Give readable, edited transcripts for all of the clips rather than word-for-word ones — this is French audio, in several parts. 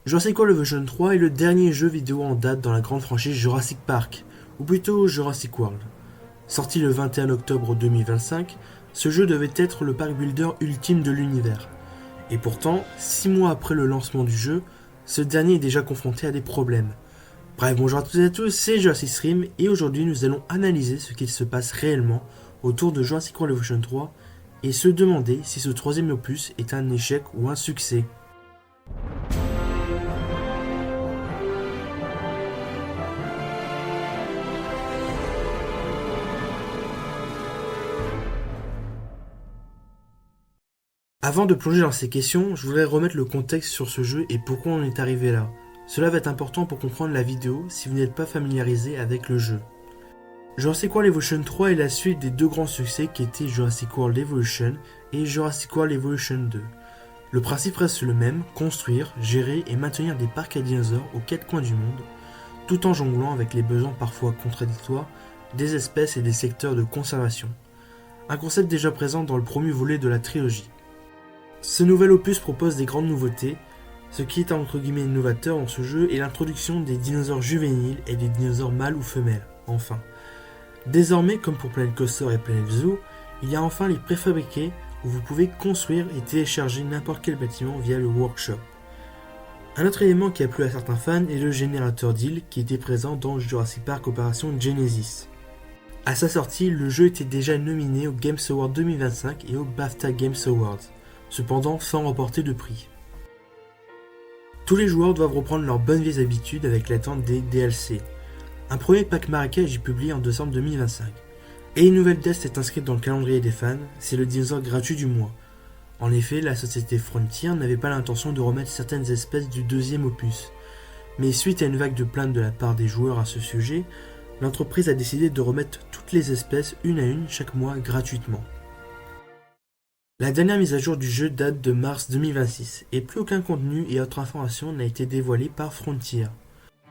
Jurassic World Evolution 3 est le dernier jeu vidéo en date dans la grande franchise Jurassic Park, ou plutôt Jurassic World. Sorti le 21 octobre 2025, ce jeu devait être le park builder ultime de l'univers. Et pourtant, 6 mois après le lancement du jeu, ce dernier est déjà confronté à des problèmes. Bref, bonjour à toutes et à tous, c'est Jurassic Stream et aujourd'hui nous allons analyser ce qu'il se passe réellement autour de Jurassic World Evolution 3 et se demander si ce troisième opus est un échec ou un succès. Avant de plonger dans ces questions, je voudrais remettre le contexte sur ce jeu et pourquoi on est arrivé là. Cela va être important pour comprendre la vidéo si vous n'êtes pas familiarisé avec le jeu. Jurassic World Evolution 3 est la suite des deux grands succès qui étaient Jurassic World Evolution et Jurassic World Evolution 2. Le principe reste le même, construire, gérer et maintenir des parcs à dinosaures aux quatre coins du monde, tout en jonglant avec les besoins parfois contradictoires des espèces et des secteurs de conservation. Un concept déjà présent dans le premier volet de la trilogie. Ce nouvel opus propose des grandes nouveautés. Ce qui est entre guillemets novateur dans ce jeu est l'introduction des dinosaures juvéniles et des dinosaures mâles ou femelles, enfin. Désormais, comme pour Planet Coaster et Planet Zoo, il y a enfin les préfabriqués où vous pouvez construire et télécharger n'importe quel bâtiment via le workshop. Un autre élément qui a plu à certains fans est le générateur d'îles qui était présent dans Jurassic Park Opération Genesis. À sa sortie, le jeu était déjà nominé au Games Awards 2025 et au BAFTA Games Awards, cependant sans remporter de prix. Tous les joueurs doivent reprendre leurs bonnes vieilles habitudes avec l'attente des DLC. Un premier pack marécage est publié en décembre 2025. Et une nouvelle date est inscrite dans le calendrier des fans, c'est le dinosaure gratuit du mois. En effet, la société Frontier n'avait pas l'intention de remettre certaines espèces du deuxième opus. Mais suite à une vague de plaintes de la part des joueurs à ce sujet, l'entreprise a décidé de remettre toutes les espèces une à une chaque mois gratuitement. La dernière mise à jour du jeu date de mars 2026 et plus aucun contenu et autre information n'a été dévoilé par Frontier.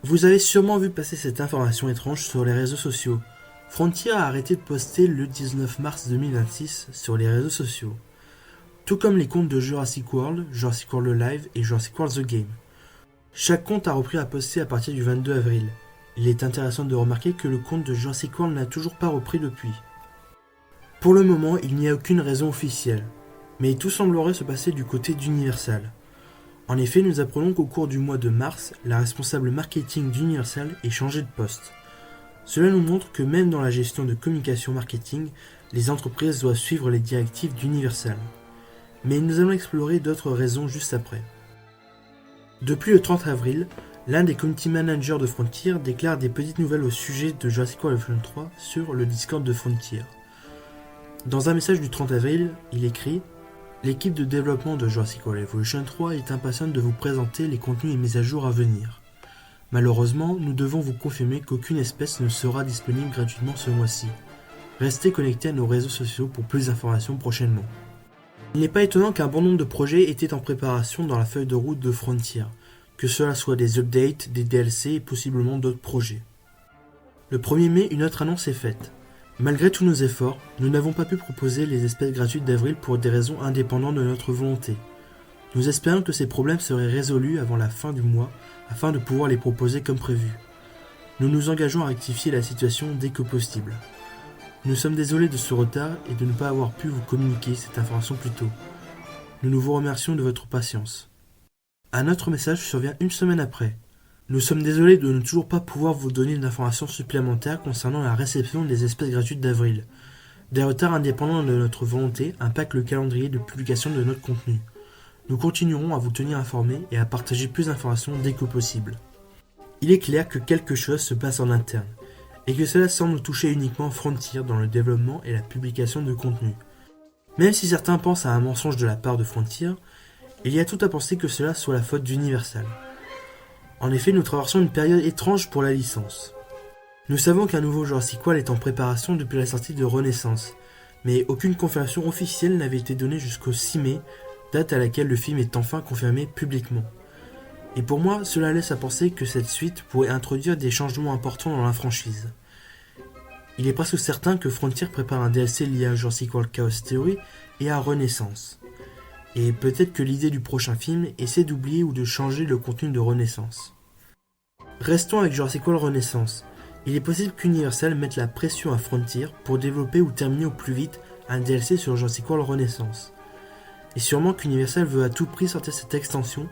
Vous avez sûrement vu passer cette information étrange sur les réseaux sociaux. Frontier a arrêté de poster le 19 mars 2026 sur les réseaux sociaux, tout comme les comptes de Jurassic World Live et Jurassic World The Game. Chaque compte a repris à poster à partir du 22 avril. Il est intéressant de remarquer que le compte de Jurassic World n'a toujours pas repris depuis. Pour le moment, il n'y a aucune raison officielle, mais tout semblerait se passer du côté d'Universal. En effet, nous apprenons qu'au cours du mois de mars, la responsable marketing d'Universal est changée de poste. Cela nous montre que même dans la gestion de communication marketing, les entreprises doivent suivre les directives d'Universal. Mais nous allons explorer d'autres raisons juste après. Depuis le 30 avril, l'un des community managers de Frontier déclare des petites nouvelles au sujet de Jurassic World Evolution 3 sur le Discord de Frontier. Dans un message du 30 avril, il écrit « L'équipe de développement de Jurassic World Evolution 3 est impatiente de vous présenter les contenus et mises à jour à venir. Malheureusement, nous devons vous confirmer qu'aucune espèce ne sera disponible gratuitement ce mois-ci. Restez connectés à nos réseaux sociaux pour plus d'informations prochainement. » Il n'est pas étonnant qu'un bon nombre de projets étaient en préparation dans la feuille de route de Frontier, que cela soit des updates, des DLC et possiblement d'autres projets. Le 1er mai, une autre annonce est faite. Malgré tous nos efforts, nous n'avons pas pu proposer les espèces gratuites d'avril pour des raisons indépendantes de notre volonté. Nous espérons que ces problèmes seraient résolus avant la fin du mois afin de pouvoir les proposer comme prévu. Nous nous engageons à rectifier la situation dès que possible. Nous sommes désolés de ce retard et de ne pas avoir pu vous communiquer cette information plus tôt. Nous vous remercions de votre patience. Un autre message survient une semaine après. Nous sommes désolés de ne toujours pas pouvoir vous donner d'informations supplémentaires concernant la réception des espèces gratuites d'avril. Des retards indépendants de notre volonté impactent le calendrier de publication de notre contenu. Nous continuerons à vous tenir informés et à partager plus d'informations dès que possible. Il est clair que quelque chose se passe en interne, et que cela semble toucher uniquement Frontier dans le développement et la publication de contenu. Même si certains pensent à un mensonge de la part de Frontier, il y a tout à penser que cela soit la faute d'Universal. En effet, nous traversons une période étrange pour la licence. Nous savons qu'un nouveau Jurassic World est en préparation depuis la sortie de Renaissance, mais aucune confirmation officielle n'avait été donnée jusqu'au 6 mai, date à laquelle le film est enfin confirmé publiquement. Et pour moi, cela laisse à penser que cette suite pourrait introduire des changements importants dans la franchise. Il est presque certain que Frontier prépare un DLC lié à Jurassic World Chaos Theory et à Renaissance. Et peut-être que l'idée du prochain film essaie d'oublier ou de changer le contenu de Renaissance. Restons avec Jurassic World Renaissance. Il est possible qu'Universal mette la pression à Frontier pour développer ou terminer au plus vite un DLC sur Jurassic World Renaissance. Et sûrement qu'Universal veut à tout prix sortir cette extension,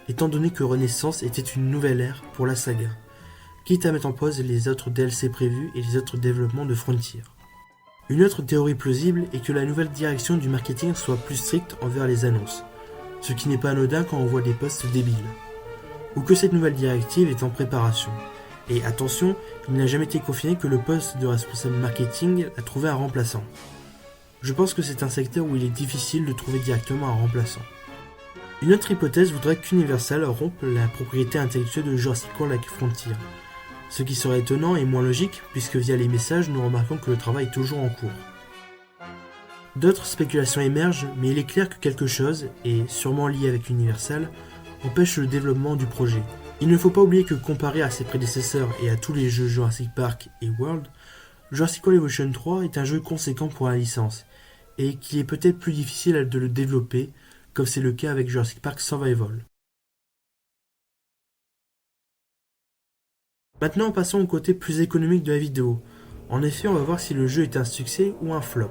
étant donné que Renaissance était une nouvelle ère pour la saga, quitte à mettre en pause les autres DLC prévus et les autres développements de Frontier. Une autre théorie plausible est que la nouvelle direction du marketing soit plus stricte envers les annonces, ce qui n'est pas anodin quand on voit des posts débiles. Ou que cette nouvelle directive est en préparation. Et attention, il n'a jamais été confirmé que le poste de responsable marketing a trouvé un remplaçant. Je pense que c'est un secteur où il est difficile de trouver directement un remplaçant. Une autre hypothèse voudrait qu'Universal rompe la propriété intellectuelle de Jurassic World avec Frontier. Ce qui serait étonnant et moins logique, puisque via les messages, nous remarquons que le travail est toujours en cours. D'autres spéculations émergent, mais il est clair que quelque chose, et sûrement lié avec Universal, empêche le développement du projet. Il ne faut pas oublier que comparé à ses prédécesseurs et à tous les jeux Jurassic Park et World, Jurassic World Evolution 3 est un jeu conséquent pour la licence, et qu'il est peut-être plus difficile de le développer, comme c'est le cas avec Jurassic Park Survival. Maintenant passons au côté plus économique de la vidéo. En effet, on va voir si le jeu est un succès ou un flop.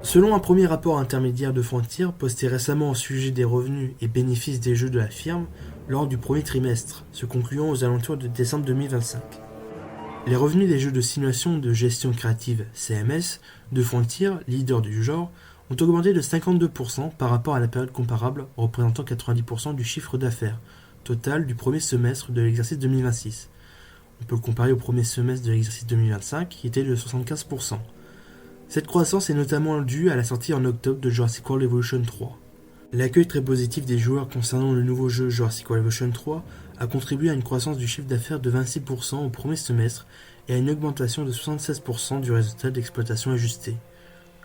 Selon un premier rapport intermédiaire de Frontier posté récemment au sujet des revenus et bénéfices des jeux de la firme lors du premier trimestre, se concluant aux alentours de décembre 2025. Les revenus des jeux de simulation de gestion créative CMS de Frontier, leader du genre, ont augmenté de 52% par rapport à la période comparable, représentant 90% du chiffre d'affaires total du premier semestre de l'exercice 2026. On peut le comparer au premier semestre de l'exercice 2025 qui était de 75%. Cette croissance est notamment due à la sortie en octobre de Jurassic World Evolution 3. L'accueil très positif des joueurs concernant le nouveau jeu Jurassic World Evolution 3 a contribué à une croissance du chiffre d'affaires de 26% au premier semestre et à une augmentation de 76% du résultat d'exploitation ajusté.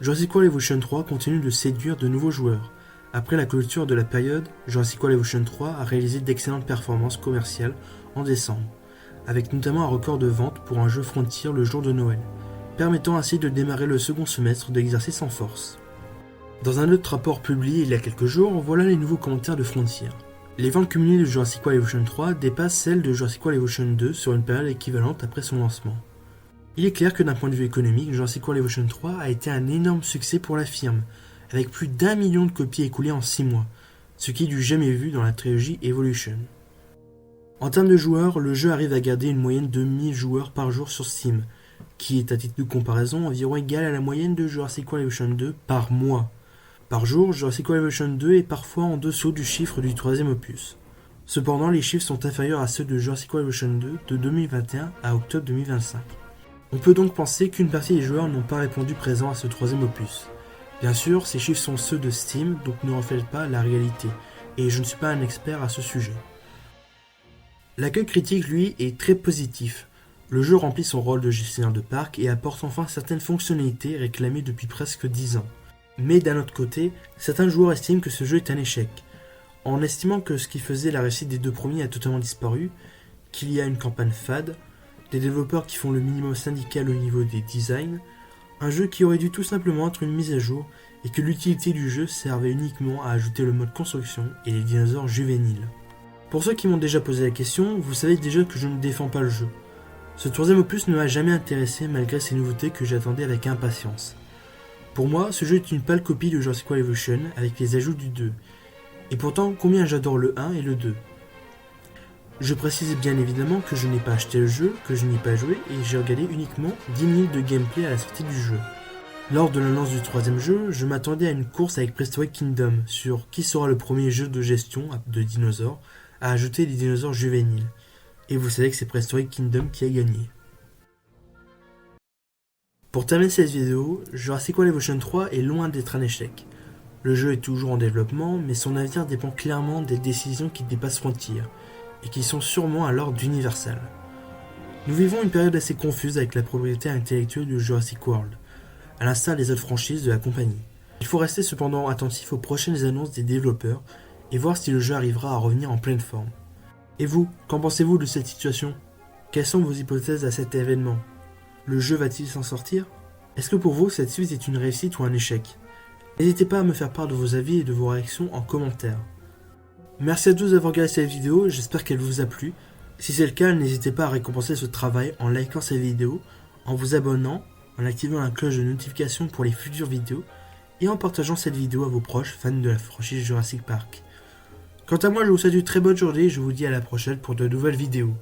Jurassic World Evolution 3 continue de séduire de nouveaux joueurs. Après la clôture de la période, Jurassic World Evolution 3 a réalisé d'excellentes performances commerciales en décembre, avec notamment un record de vente pour un jeu Frontier le jour de Noël, permettant ainsi de démarrer le second semestre de l'exercice en force. Dans un autre rapport publié il y a quelques jours, voilà les nouveaux commentaires de Frontier. Les ventes cumulées de Jurassic World Evolution 3 dépassent celles de Jurassic World Evolution 2 sur une période équivalente après son lancement. Il est clair que d'un point de vue économique, Jurassic World Evolution 3 a été un énorme succès pour la firme, avec plus d'1 million de copies écoulées en 6 mois, ce qui est du jamais vu dans la trilogie Evolution. En termes de joueurs, le jeu arrive à garder une moyenne de 1000 joueurs par jour sur Steam, qui est à titre de comparaison environ égale à la moyenne de Jurassic World Evolution 2 par mois. Par jour, Jurassic World Evolution 2 est parfois en dessous du chiffre du troisième opus. Cependant, les chiffres sont inférieurs à ceux de Jurassic World Evolution 2 de 2021 à octobre 2025. On peut donc penser qu'une partie des joueurs n'ont pas répondu présent à ce troisième opus. Bien sûr, ces chiffres sont ceux de Steam, donc ne reflètent pas la réalité, et je ne suis pas un expert à ce sujet. L'accueil critique, lui, est très positif. Le jeu remplit son rôle de gestionnaire de parc et apporte enfin certaines fonctionnalités réclamées depuis presque 10 ans. Mais d'un autre côté, certains joueurs estiment que ce jeu est un échec, en estimant que ce qui faisait la réussite des deux premiers a totalement disparu, qu'il y a une campagne fade, des développeurs qui font le minimum syndical au niveau des designs, un jeu qui aurait dû tout simplement être une mise à jour et que l'utilité du jeu servait uniquement à ajouter le mode construction et les dinosaures juvéniles. Pour ceux qui m'ont déjà posé la question, vous savez déjà que je ne défends pas le jeu. Ce troisième opus ne m'a jamais intéressé malgré ces nouveautés que j'attendais avec impatience. Pour moi, ce jeu est une pâle copie de Jurassic World Evolution avec les ajouts du 2. Et pourtant, combien j'adore le 1 et le 2. Je précise bien évidemment que je n'ai pas acheté le jeu, que je n'y ai pas joué et j'ai regardé uniquement 10 minutes de gameplay à la sortie du jeu. Lors de l'annonce du troisième jeu, je m'attendais à une course avec Prehistoric Kingdom sur qui sera le premier jeu de gestion de dinosaures à ajouter des dinosaures juvéniles. Et vous savez que c'est Prehistoric Kingdom qui a gagné. Pour terminer cette vidéo, Jurassic World Evolution 3 est loin d'être un échec. Le jeu est toujours en développement, mais son avenir dépend clairement des décisions qui dépassent Frontier, et qui sont sûrement à l'ordre d'Universal. Nous vivons une période assez confuse avec la propriété intellectuelle de Jurassic World, à l'instar des autres franchises de la compagnie. Il faut rester cependant attentif aux prochaines annonces des développeurs et voir si le jeu arrivera à revenir en pleine forme. Et vous, qu'en pensez-vous de cette situation ? Quelles sont vos hypothèses à cet événement ? Le jeu va-t-il s'en sortir ? Est-ce que pour vous cette suite est une réussite ou un échec ? N'hésitez pas à me faire part de vos avis et de vos réactions en commentaire. Merci à tous d'avoir regardé cette vidéo, j'espère qu'elle vous a plu. Si c'est le cas, n'hésitez pas à récompenser ce travail en likant cette vidéo, en vous abonnant, en activant la cloche de notification pour les futures vidéos et en partageant cette vidéo à vos proches fans de la franchise Jurassic Park. Quant à moi, je vous souhaite une très bonne journée et je vous dis à la prochaine pour de nouvelles vidéos.